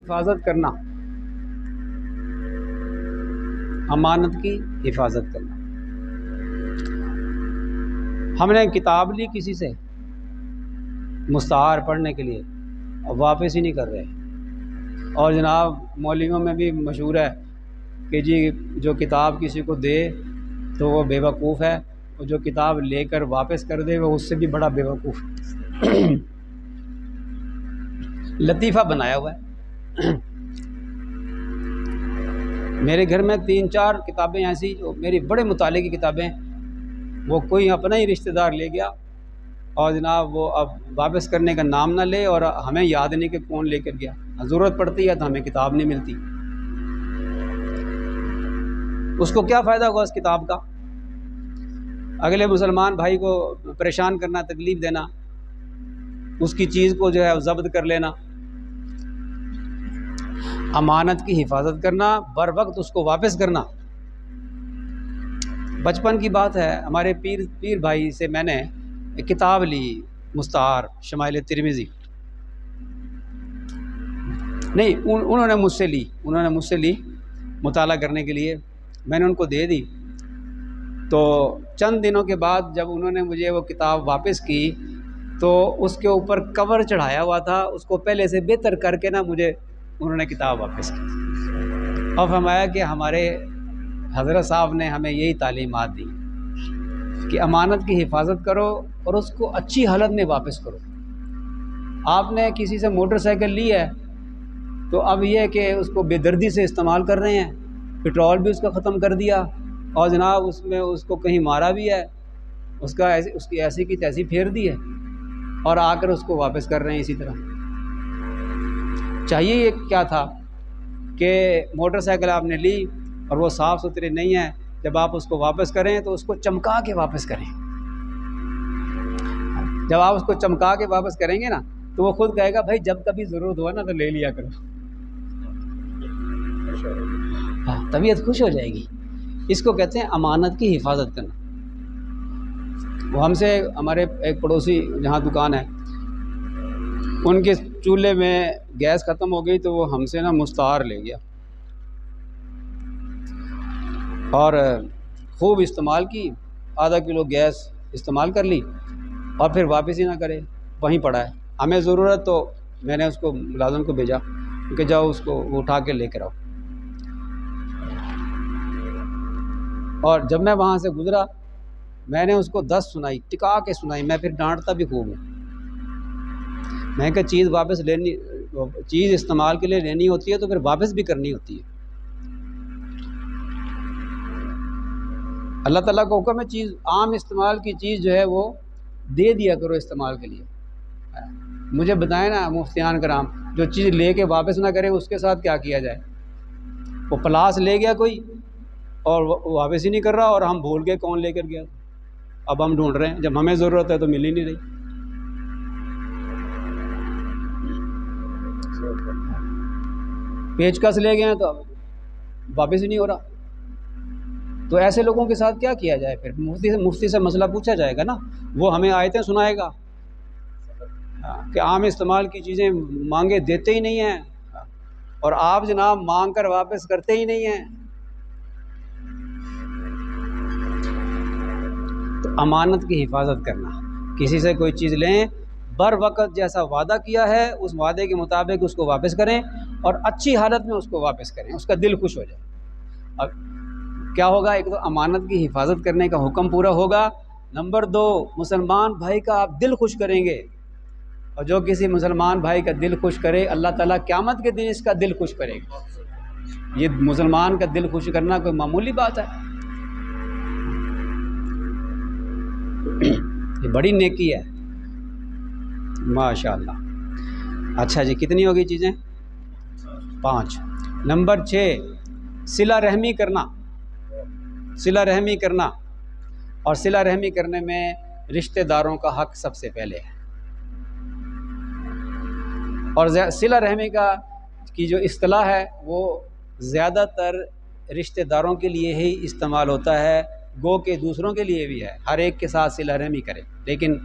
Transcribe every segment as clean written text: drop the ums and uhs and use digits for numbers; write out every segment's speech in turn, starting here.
حفاظت کرنا، امانت کی حفاظت کرنا۔ ہم نے کتاب لی کسی سے مستعار پڑھنے کے لیے اور واپس ہی نہیں کر رہے، اور جناب مولویوں میں بھی مشہور ہے کہ جی جو کتاب کسی کو دے تو وہ بے وقوف ہے، اور جو کتاب لے کر واپس کر دے وہ اس سے بھی بڑا بے وقوف ہے۔ لطیفہ بنایا ہوا ہے۔ میرے گھر میں 3-4 کتابیں ایسی جو میری بڑے مطالعے کی کتابیں، وہ کوئی اپنا ہی رشتہ دار لے گیا اور جناب وہ اب واپس کرنے کا نام نہ لے، اور ہمیں یاد نہیں کہ کون لے کر گیا، ضرورت پڑتی ہے تو ہمیں کتاب نہیں ملتی۔ اس کو کیا فائدہ ہوگا اس کتاب کا؟ اگلے مسلمان بھائی کو پریشان کرنا، تکلیف دینا، اس کی چیز کو جو ہے ضبط کر لینا۔ امانت کی حفاظت کرنا، بر وقت اس کو واپس کرنا۔ بچپن کی بات ہے، ہمارے پیر بھائی سے میں نے ایک کتاب لی مستعار، شمائل ترمذی، نہیں انہوں نے مجھ سے لی مطالعہ کرنے کے لیے، میں نے ان کو دے دی۔ تو چند دنوں کے بعد جب انہوں نے مجھے وہ کتاب واپس کی تو اس کے اوپر کور چڑھایا ہوا تھا، اس کو پہلے سے بہتر کر کے نا مجھے انہوں نے کتاب واپس کی، اور فرمایا کہ ہمارے حضرت صاحب نے ہمیں یہی تعلیمات دی کہ امانت کی حفاظت کرو اور اس کو اچھی حالت میں واپس کرو۔ آپ نے کسی سے موٹر سائیکل لی ہے تو اب یہ کہ اس کو بے دردی سے استعمال کر رہے ہیں، پٹرول بھی اس کا ختم کر دیا، اور جناب اس میں اس کو کہیں مارا بھی ہے، اس کی ایسی کی تیسی پھیر دی ہے، اور آ کر اس کو واپس کر رہے ہیں اسی طرح۔ چاہیے یہ کیا تھا کہ موٹر سائیکل آپ نے لی اور وہ صاف ستھری نہیں ہے، جب آپ اس کو واپس کریں تو اس کو چمکا کے واپس کریں۔ جب آپ اس کو چمکا کے واپس کریں گے نا تو وہ خود کہے گا بھائی جب کبھی ضرورت ہوا نا تو لے لیا کرو، طبیعت خوش ہو جائے گی۔ اس کو کہتے ہیں امانت کی حفاظت کرنا۔ وہ ہم سے ہمارے ایک پڑوسی جہاں دکان ہے، ان کے چولہے میں گیس ختم ہو گئی تو وہ ہم سے نا مستعار لے گیا اور خوب استعمال کی، ½ کلو گیس استعمال کر لی اور پھر واپس ہی نہ کرے، وہیں پڑا ہے۔ ہمیں ضرورت تو میں نے اس کو ملازم کو بھیجا کہ جاؤ اس کو اٹھا کے لے کر آؤ، اور جب میں وہاں سے گزرا میں نے اس کو 10 سنائی، ٹکا کے سنائی، میں پھر ڈانٹتا بھی خوب ہوں۔ میں کہ چیز واپس لینی، چیز استعمال کے لیے لینی ہوتی ہے تو پھر واپس بھی کرنی ہوتی ہے۔ اللہ تعالیٰ کو حکم ہے چیز عام استعمال کی چیز جو ہے وہ دے دیا کرو استعمال کے لیے۔ مجھے بتائیں نا مفتیان کرام، جو چیز لے کے واپس نہ کرے اس کے ساتھ کیا کیا جائے؟ وہ پلاس لے گیا کوئی اور وہ واپس ہی نہیں کر رہا، اور ہم بھول گئے کون لے کر گیا، اب ہم ڈھونڈ رہے ہیں، جب ہمیں ضرورت ہے تو مل ہی نہیں رہی۔ پیچکس لے گئے ہیں تو واپس ہی نہیں ہو رہا، تو ایسے لوگوں کے ساتھ کیا کیا جائے؟ پھر مفتی سے مسئلہ پوچھا جائے گا نا، وہ ہمیں آیتیں سنائے گا کہ عام استعمال کی چیزیں مانگے دیتے ہی نہیں ہیں، اور آپ جناب مانگ کر واپس کرتے ہی نہیں ہیں۔ تو امانت کی حفاظت کرنا، کسی سے کوئی چیز لیں بر وقت جیسا وعدہ کیا ہے اس وعدے کے مطابق اس کو واپس کریں، اور اچھی حالت میں اس کو واپس کریں، اس کا دل خوش ہو جائے۔ اب کیا ہوگا؟ ایک تو امانت کی حفاظت کرنے کا حکم پورا ہوگا، نمبر 2 مسلمان بھائی کا آپ دل خوش کریں گے، اور جو کسی مسلمان بھائی کا دل خوش کرے اللہ تعالیٰ قیامت کے دن اس کا دل خوش کرے گا۔ یہ مسلمان کا دل خوش کرنا کوئی معمولی بات ہے، یہ بڑی نیکی ہے، ماشاءاللہ۔ اچھا جی، کتنی ہوگی چیزیں؟ 5۔ نمبر 6 صلہ رحمی کرنا، صلہ رحمی کرنا، اور صلہ رحمی کرنے میں رشتہ داروں کا حق سب سے پہلے ہے، اور صلہ رحمی کی جو اصطلاح ہے وہ زیادہ تر رشتہ داروں کے لیے ہی استعمال ہوتا ہے، گو کہ دوسروں کے لیے بھی ہے، ہر ایک کے ساتھ صلہ رحمی کرے، لیکن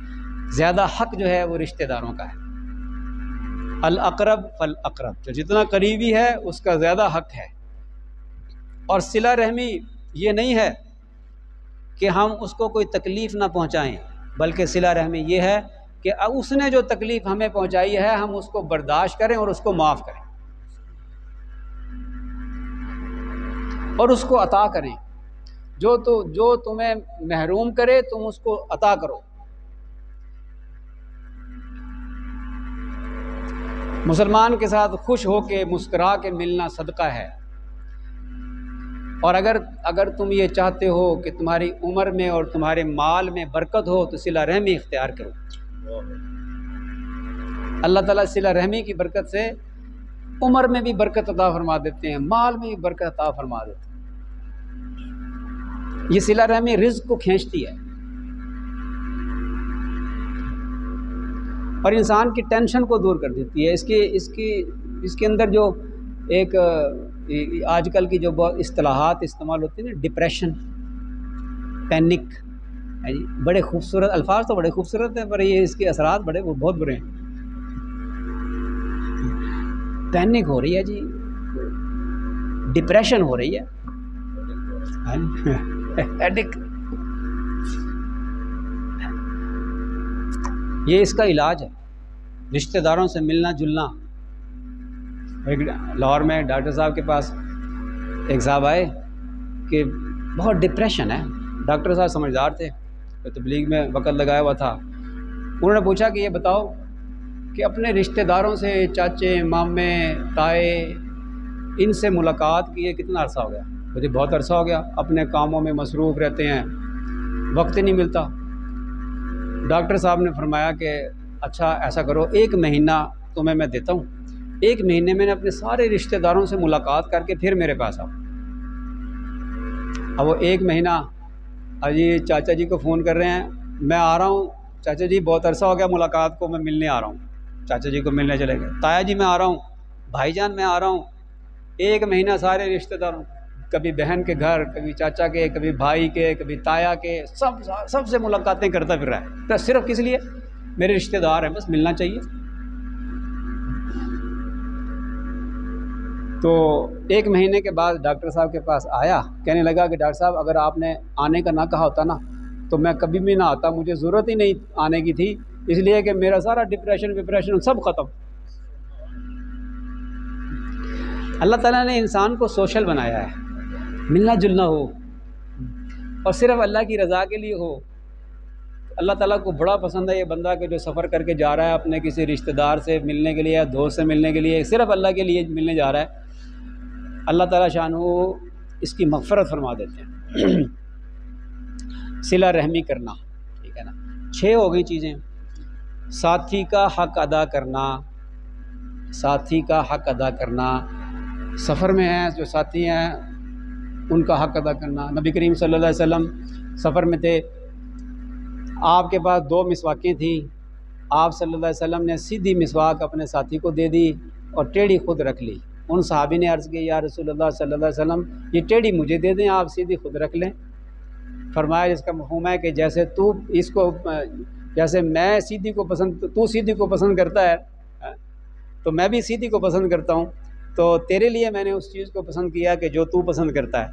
زیادہ حق جو ہے وہ رشتہ داروں کا ہے۔ الاقرب فالاقرب، جو جتنا قریبی ہے اس کا زیادہ حق ہے۔ اور صلہ رحمی یہ نہیں ہے کہ ہم اس کو کوئی تکلیف نہ پہنچائیں، بلکہ صلہ رحمی یہ ہے کہ اس نے جو تکلیف ہمیں پہنچائی ہے ہم اس کو برداشت کریں اور اس کو معاف کریں اور اس کو عطا کریں۔ جو تمہیں محروم کرے تم اس کو عطا کرو۔ مسلمان کے ساتھ خوش ہو کے مسکرا کے ملنا صدقہ ہے۔ اور اگر تم یہ چاہتے ہو کہ تمہاری عمر میں اور تمہارے مال میں برکت ہو تو صلہ رحمی اختیار کرو۔ اللہ تعالیٰ صلہ رحمی کی برکت سے عمر میں بھی برکت عطا فرما دیتے ہیں، مال میں بھی برکت عطا فرما دیتے ہیں۔ یہ صلہ رحمی رزق کو کھینچتی ہے اور انسان کی ٹینشن کو دور کر دیتی ہے۔ اس کے اندر جو ایک آج کل کی جو بہت اصطلاحات استعمال ہوتی ہیں نا، ڈپریشن، پینک، بڑے خوبصورت الفاظ تو بڑے خوبصورت ہیں پر یہ اس کے اثرات بہت برے ہیں۔ پینک ہو رہی ہے جی، ڈپریشن ہو رہی ہے، ایڈک، یہ اس کا علاج ہے۔ رشتہ داروں سے ملنا جلنا۔ لاہور میں ڈاکٹر صاحب کے پاس ایک صاحب آئے کہ بہت ڈپریشن ہے۔ ڈاکٹر صاحب سمجھدار تھے، تبلیغ میں وقت لگایا ہوا تھا۔ انہوں نے پوچھا کہ یہ بتاؤ کہ اپنے رشتہ داروں سے، چاچے، مامے، تائے، ان سے ملاقات کیے کتنا عرصہ ہو گیا؟ مجھے بہت عرصہ ہو گیا، اپنے کاموں میں مصروف رہتے ہیں، وقت ہی نہیں ملتا۔ ڈاکٹر صاحب نے فرمایا کہ اچھا ایسا کرو، 1 مہینہ تمہیں میں دیتا ہوں، 1 مہینے میں نے اپنے سارے رشتہ داروں سے ملاقات کر کے پھر میرے پاس آؤ۔ اب وہ 1 مہینہ، جی چاچا جی کو فون کر رہے ہیں، میں آ رہا ہوں چاچا جی، بہت عرصہ ہو گیا ملاقات کو، میں ملنے آ رہا ہوں۔ چاچا جی کو ملنے چلے گئے۔ تایا جی میں آ رہا ہوں، بھائی جان میں آ رہا ہوں۔ 1 مہینہ سارے رشتہ داروں، کبھی بہن کے گھر، کبھی چاچا کے، کبھی بھائی کے، کبھی تایا کے، سب سے ملاقاتیں کرتا پھر رہا ہے۔ تو صرف کس لیے؟ میرے رشتہ دار ہیں، بس ملنا چاہیے۔ تو 1 مہینے کے بعد ڈاکٹر صاحب کے پاس آیا، کہنے لگا کہ ڈاکٹر صاحب اگر آپ نے آنے کا نہ کہا ہوتا نا تو میں کبھی بھی نہ آتا، مجھے ضرورت ہی نہیں آنے کی تھی، اس لیے کہ میرا سارا ڈپریشن سب ختم۔ اللہ تعالیٰ نے انسان کو سوشل بنایا ہے، ملنا جلنا ہو اور صرف اللہ کی رضا کے لیے ہو۔ اللہ تعالیٰ کو بڑا پسند ہے یہ بندہ کہ جو سفر کر کے جا رہا ہے اپنے کسی رشتہ دار سے ملنے کے لیے یا دوست سے ملنے کے لیے، صرف اللہ کے لیے ملنے جا رہا ہے۔ اللہ تعالیٰ شانہ اس کی مغفرت فرما دیتے ہیں۔ صلہ رحمی کرنا، ٹھیک ہے نا۔ 6 ہو گئی چیزیں۔ ساتھی کا حق ادا کرنا، ساتھی کا حق ادا کرنا، سفر میں ہیں جو ساتھی ہیں ان کا حق ادا کرنا۔ نبی کریم صلی اللہ علیہ وسلم سفر میں تھے، آپ کے پاس 2 مسواکیں تھیں، آپ صلی اللہ علیہ وسلم نے سیدھی مسواک اپنے ساتھی کو دے دی اور ٹیڑھی خود رکھ لی۔ ان صحابی نے عرض کی یا رسول اللہ صلی اللہ علیہ وسلم یہ ٹیڑھی مجھے دے دیں، آپ سیدھی خود رکھ لیں۔ فرمایا جس کا مفہوم ہے کہ جیسے میں سیدھی کو پسند، تو سیدھی کو پسند کرتا ہے تو میں بھی سیدھی کو پسند کرتا ہوں، تو تیرے لیے میں نے اس چیز کو پسند کیا کہ جو تو پسند کرتا ہے۔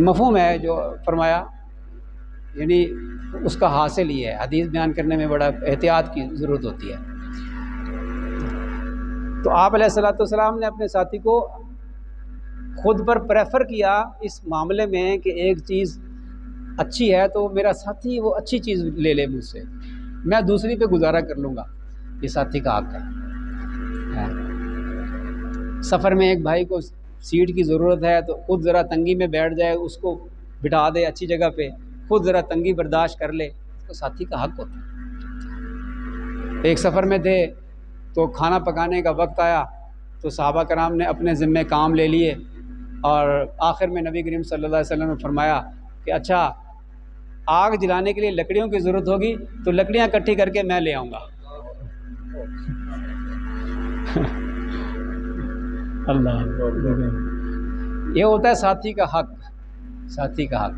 مفہوم ہے جو فرمایا، یعنی اس کا حاصل یہ ہے۔ حدیث بیان کرنے میں بڑا احتیاط کی ضرورت ہوتی ہے۔ تو آپ علیہ الصلوۃ والسلام نے اپنے ساتھی کو خود پر پریفر کیا اس معاملے میں کہ ایک چیز اچھی ہے تو میرا ساتھی وہ اچھی چیز لے لے مجھ سے، میں دوسری پہ گزارا کر لوں گا، یہ ساتھی کا حق ہے۔ سفر میں ایک بھائی کو سیٹ کی ضرورت ہے تو خود ذرا تنگی میں بیٹھ جائے، اس کو بٹھا دے اچھی جگہ پہ، خود ذرا تنگی برداشت کر لے، تو ساتھی کا حق ہوتا ہے۔ ایک سفر میں تھے تو کھانا پکانے کا وقت آیا تو صحابہ کرام نے اپنے ذمے کام لے لیے، اور آخر میں نبی کریم صلی اللہ علیہ وسلم نے فرمایا کہ اچھا آگ جلانے کے لیے لکڑیوں کی ضرورت ہوگی تو لکڑیاں اکٹھی کر کے میں لے آؤں گا۔ اللہ، یہ ہوتا ہے ساتھی کا حق، ساتھی کا حق۔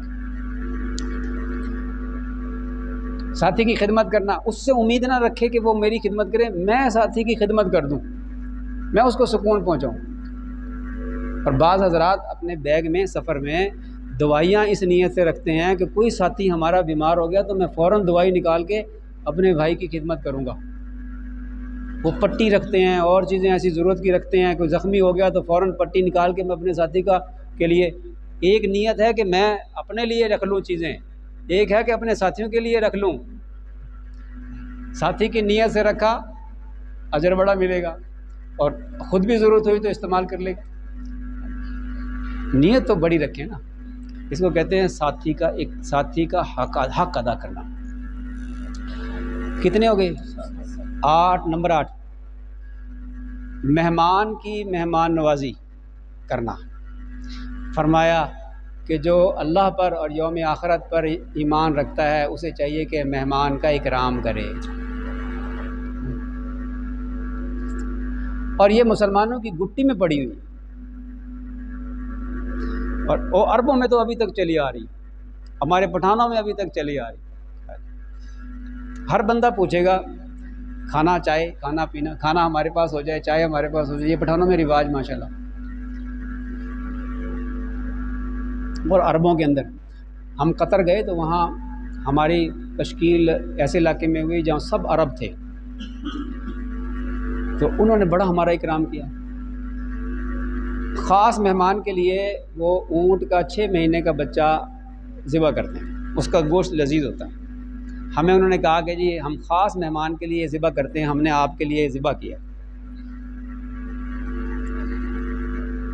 ساتھی کی خدمت کرنا، اس سے امید نہ رکھے کہ وہ میری خدمت کرے، میں ساتھی کی خدمت کر دوں، میں اس کو سکون پہنچاؤں۔ اور بعض حضرات اپنے بیگ میں سفر میں دوائیاں اس نیت سے رکھتے ہیں کہ کوئی ساتھی ہمارا بیمار ہو گیا تو میں فوراً دوائی نکال کے اپنے بھائی کی خدمت کروں گا۔ وہ پٹی رکھتے ہیں اور چیزیں ایسی ضرورت کی رکھتے ہیں، کوئی زخمی ہو گیا تو فوراً پٹی نکال کے میں اپنے ساتھی کے لیے۔ ایک نیت ہے کہ میں اپنے لیے رکھ لوں چیزیں، ایک ہے کہ اپنے ساتھیوں کے لیے رکھ لوں۔ ساتھی کی نیت سے رکھا، اجر بڑا ملے گا، اور خود بھی ضرورت ہوئی تو استعمال کر لے گا۔ نیت تو بڑی رکھیں نا، اس کو کہتے ہیں ساتھی کا حق ادا کرنا۔ کتنے ہو گئے؟ 8، نمبر 8، مہمان کی مہمان نوازی کرنا۔ فرمایا کہ جو اللہ پر اور یوم آخرت پر ایمان رکھتا ہے اسے چاہیے کہ مہمان کا اکرام کرے۔ اور یہ مسلمانوں کی گٹی میں پڑی ہوئی، اور عربوں میں تو ابھی تک چلی آ رہی، ہمارے پٹھانوں میں ابھی تک چلی آ رہی۔ ہر بندہ پوچھے گا کھانا، چائے، کھانا پینا، کھانا ہمارے پاس ہو جائے، چائے ہمارے پاس ہو جائے، یہ پٹھانوں میں رواج ماشاءاللہ۔ اور عربوں کے اندر ہم قطر گئے تو وہاں ہماری تشکیل ایسے علاقے میں ہوئی جہاں سب عرب تھے، تو انہوں نے بڑا ہمارا اکرام کیا۔ خاص مہمان کے لیے وہ اونٹ کا 6 مہینے کا بچہ ذبح کرتے ہیں، اس کا گوشت لذیذ ہوتا ہے۔ ہمیں انہوں نے کہا کہ جی ہم خاص مہمان کے لیے ذبح کرتے ہیں، ہم نے آپ کے لیے ذبح کیا۔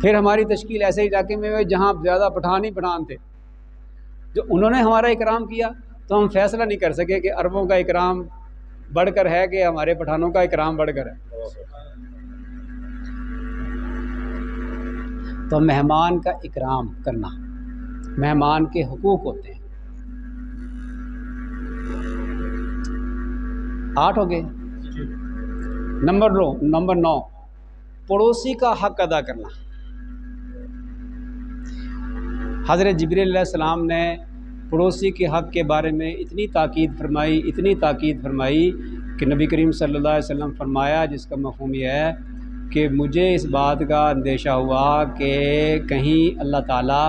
پھر ہماری تشکیل ایسے علاقے میں ہوئی جہاں زیادہ پٹھان ہی پٹھان تھے، جو انہوں نے ہمارا اکرام کیا، تو ہم فیصلہ نہیں کر سکے کہ عربوں کا اکرام بڑھ کر ہے کہ ہمارے پٹھانوں کا اکرام بڑھ کر ہے۔ تو مہمان کا اکرام کرنا، مہمان کے حقوق ہوتے ہیں۔ 8 ہو گئے۔ نمبر 9، پڑوسی کا حق ادا کرنا۔ حضرت جبریل علیہ السلام نے پڑوسی کے حق کے بارے میں اتنی تاکید فرمائی کہ نبی کریم صلی اللہ علیہ وسلم فرمایا، جس کا مفہوم یہ ہے کہ مجھے اس بات کا اندیشہ ہوا کہ کہیں اللہ تعالیٰ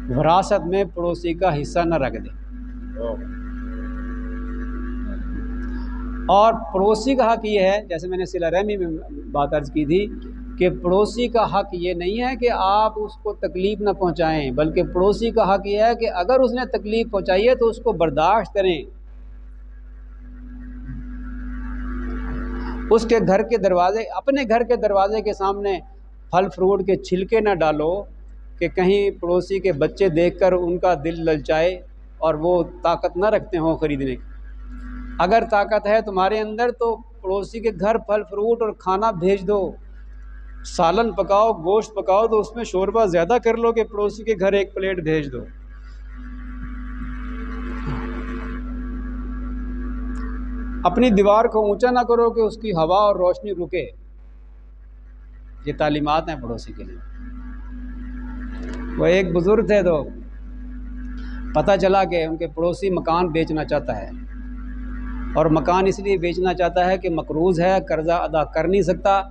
وراثت میں پڑوسی کا حصہ نہ رکھ دے۔ اور پڑوسی کا حق یہ ہے، جیسے میں نے صلہ رحمی میں بات عرض کی تھی، کہ پڑوسی کا حق یہ نہیں ہے کہ آپ اس کو تکلیف نہ پہنچائیں، بلکہ پڑوسی کا حق یہ ہے کہ اگر اس نے تکلیف پہنچائی ہے تو اس کو برداشت کریں۔ اس کے گھر کے دروازے، اپنے گھر کے دروازے کے سامنے پھل فروٹ کے چھلکے نہ ڈالو کہ کہیں پڑوسی کے بچے دیکھ کر ان کا دل للچائے اور وہ طاقت نہ رکھتے ہوں خریدنے کی۔ اگر طاقت ہے تمہارے اندر تو پڑوسی کے گھر پھل فروٹ اور کھانا بھیج دو، سالن پکاؤ، گوشت پکاؤ تو اس میں شوربہ زیادہ کر لو کہ پڑوسی کے گھر 1 پلیٹ بھیج دو۔ اپنی دیوار کو اونچا نہ کرو کہ اس کی ہوا اور روشنی رکے۔ یہ تعلیمات ہیں پڑوسی کے لیے۔ وہ ایک بزرگ تھے تو پتہ چلا کہ ان کے پڑوسی مکان بیچنا چاہتا ہے، اور مکان اس لیے بیچنا چاہتا ہے کہ مقروض ہے، قرضہ ادا کر نہیں سکتا،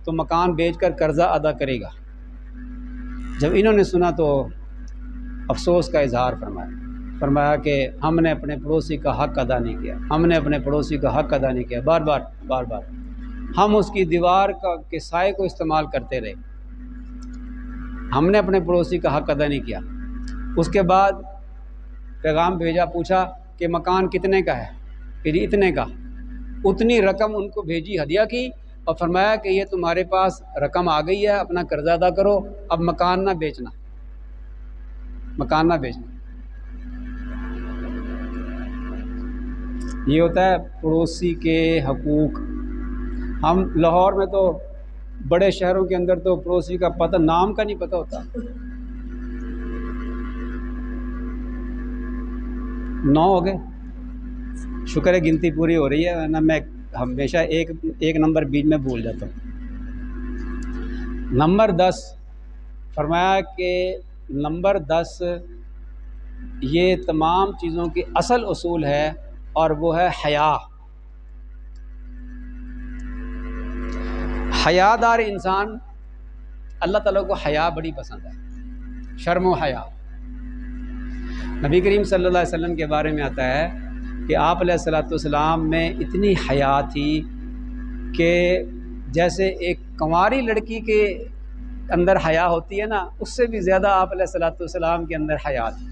تو مکان بیچ کر قرضہ ادا کرے گا۔ جب انہوں نے سنا تو افسوس کا اظہار فرمایا کہ ہم نے اپنے پڑوسی کا حق ادا نہیں کیا، ہم نے اپنے پڑوسی کا حق ادا نہیں کیا۔ بار بار ہم اس کی دیوار کے سائے کو استعمال کرتے رہے، ہم نے اپنے پڑوسی کا حق ادا نہیں کیا۔ اس کے بعد پیغام بھیجا، پوچھا کہ مکان کتنے کا ہے؟ پھر اتنے کا، اتنی رقم ان کو بھیجی، ہدیہ کی، اور فرمایا کہ یہ تمہارے پاس رقم آ گئی ہے، اپنا قرضہ ادا کرو، اب مکان نہ بیچنا۔ یہ ہوتا ہے پڑوسی کے حقوق۔ ہم لاہور میں تو بڑے شہروں کے اندر تو پڑوسی کا پتہ، نام کا نہیں پتہ ہوتا۔ 9 ہو گئے، شکر ہے گنتی پوری ہو رہی ہے، ورنہ میں ہمیشہ ایک نمبر بیچ میں بھول جاتا ہوں۔ نمبر 10 فرمایا کہ نمبر 10 یہ تمام چیزوں کی اصل اصول ہے اور وہ ہے حیا۔ حیا دار انسان، اللہ تعالیٰ کو حیا بڑی پسند ہے، شرم و حیا۔ نبی کریم صلی اللہ علیہ وسلم کے بارے میں آتا ہے کہ آپ علیہ الصلوۃ والسلام میں اتنی حیا تھی کہ جیسے ایک کنواری لڑکی کے اندر حیا ہوتی ہے نا، اس سے بھی زیادہ آپ علیہ الصلوۃ والسلام کے اندر حیا تھی۔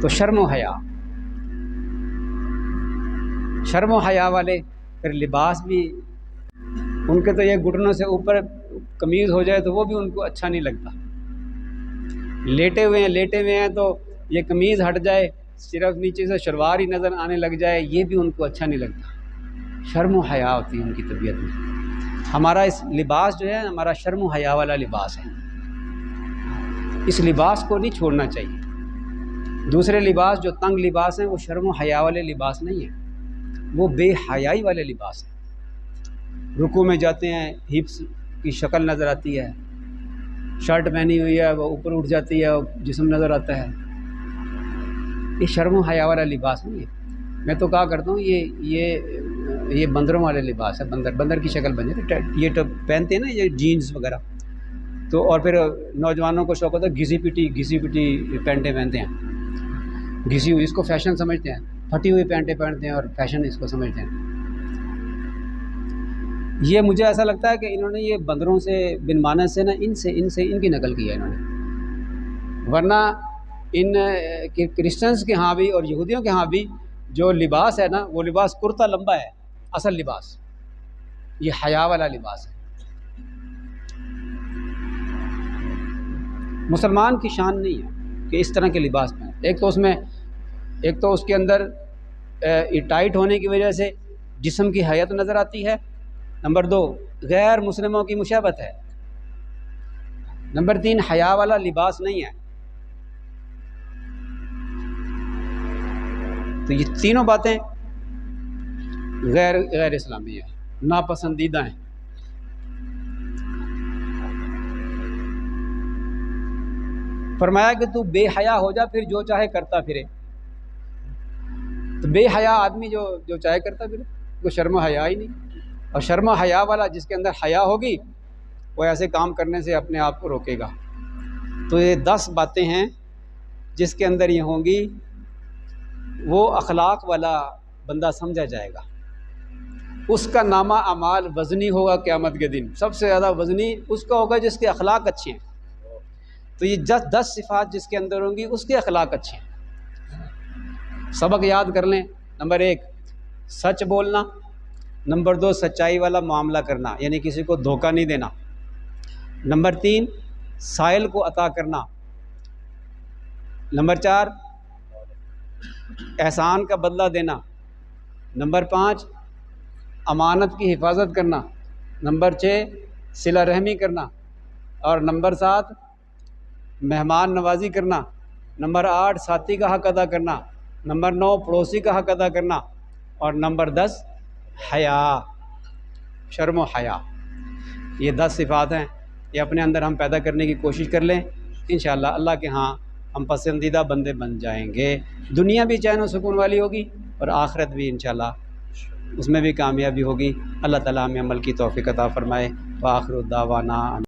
تو شرم و حیا، شرم و حیا والے پھر لباس بھی ان کے تو یہ گھٹنوں سے اوپر قمیض ہو جائے تو وہ بھی ان کو اچھا نہیں لگتا، لیٹے ہوئے ہیں تو یہ قمیض ہٹ جائے، صرف نیچے سے شلوار ہی نظر آنے لگ جائے، یہ بھی ان کو اچھا نہیں لگتا۔ شرم و حیا ہوتی ہے ان کی طبیعت میں۔ ہمارا اس لباس جو ہے ہمارا شرم و حیا والا لباس ہے، اس لباس کو نہیں چھوڑنا چاہیے۔ دوسرے لباس جو تنگ لباس ہیں وہ شرم و حیا والے لباس نہیں ہیں، وہ بے حیائی والے لباس ہیں۔ رکوع میں جاتے ہیں ہپس کی شکل نظر آتی ہے، شرٹ پہنی ہوئی ہے وہ اوپر اٹھ جاتی ہے اور جسم نظر آتا ہے، یہ شرم و حیا والا لباس نہیں ہے۔ میں تو کہا کرتا ہوں یہ بندروں والے لباس ہے، بندر کی شکل بن جاتی ہے، یہ تو پہنتے ہیں نا یہ جینز وغیرہ، تو اور پھر نوجوانوں کو شوق ہوتا ہے گھسی پٹی پینٹیں پہنتے ہیں، گھسی ہوئی، اس کو فیشن سمجھتے ہیں، پھٹی ہوئی پینٹیں پہنتے ہیں اور فیشن اس کو سمجھتے ہیں۔ یہ مجھے ایسا لگتا ہے کہ انہوں نے یہ بندروں سے بن مانس سے نا ان کی نقل کی ہے انہوں نے، ورنہ ان کرسچنس کے ہاں بھی اور یہودیوں کے ہاں بھی جو لباس ہے نا وہ لباس کرتا لمبا ہے، اصل لباس یہ حیا والا لباس ہے۔ مسلمان کی شان نہیں ہے کہ اس طرح کے لباس پہنے، ایک تو اس کے اندر ٹائٹ ہونے کی وجہ سے جسم کی حیت نظر آتی ہے، نمبر 2 غیر مسلموں کی مشابہت ہے، نمبر 3 حیا والا لباس نہیں ہے۔ تو یہ تینوں باتیں غیر اسلامی ہیں، ناپسندیدہ ہیں۔ فرمایا کہ تو بے حیا ہو جا، پھر جو چاہے کرتا پھرے۔ تو بے حیا آدمی جو چاہے کرتا پھرے، کوئی شرم و حیا ہی نہیں۔ اور شرم و حیا والا جس کے اندر حیا ہوگی وہ ایسے کام کرنے سے اپنے آپ کو روکے گا۔ تو یہ 10 باتیں ہیں جس کے اندر یہ ہوں گی، وہ اخلاق والا بندہ سمجھا جائے گا، اس کا نامہ اعمال وزنی ہوگا قیامت کے دن، سب سے زیادہ وزنی اس کا ہوگا جس کے اخلاق اچھے ہیں۔ تو یہ 10 صفات جس کے اندر ہوں گی اس کے اخلاق اچھے ہیں۔ سبق یاد کر لیں، نمبر 1 سچ بولنا، نمبر 2 سچائی والا معاملہ کرنا، یعنی کسی کو دھوکہ نہیں دینا، نمبر 3 سائل کو عطا کرنا، نمبر 4 احسان کا بدلہ دینا، نمبر 5 امانت کی حفاظت کرنا، نمبر 6 صلہ رحمی کرنا، اور نمبر 7 مہمان نوازی کرنا، نمبر 8 ساتھی کا حق ادا کرنا، نمبر 9 پڑوسی کا حق ادا کرنا، اور نمبر 10 حیا، شرم و حیا۔ یہ 10 صفات ہیں، یہ اپنے اندر ہم پیدا کرنے کی کوشش کر لیں، انشاءاللہ اللہ کے ہاں ہم پسندیدہ بندے بن جائیں گے۔ دنیا بھی چین و سکون والی ہوگی اور آخرت بھی انشاءاللہ اس میں بھی کامیابی ہوگی۔ اللہ تعالیٰ ہمیں عمل کی توفیق عطا فرمائے۔ وآخر دعوانا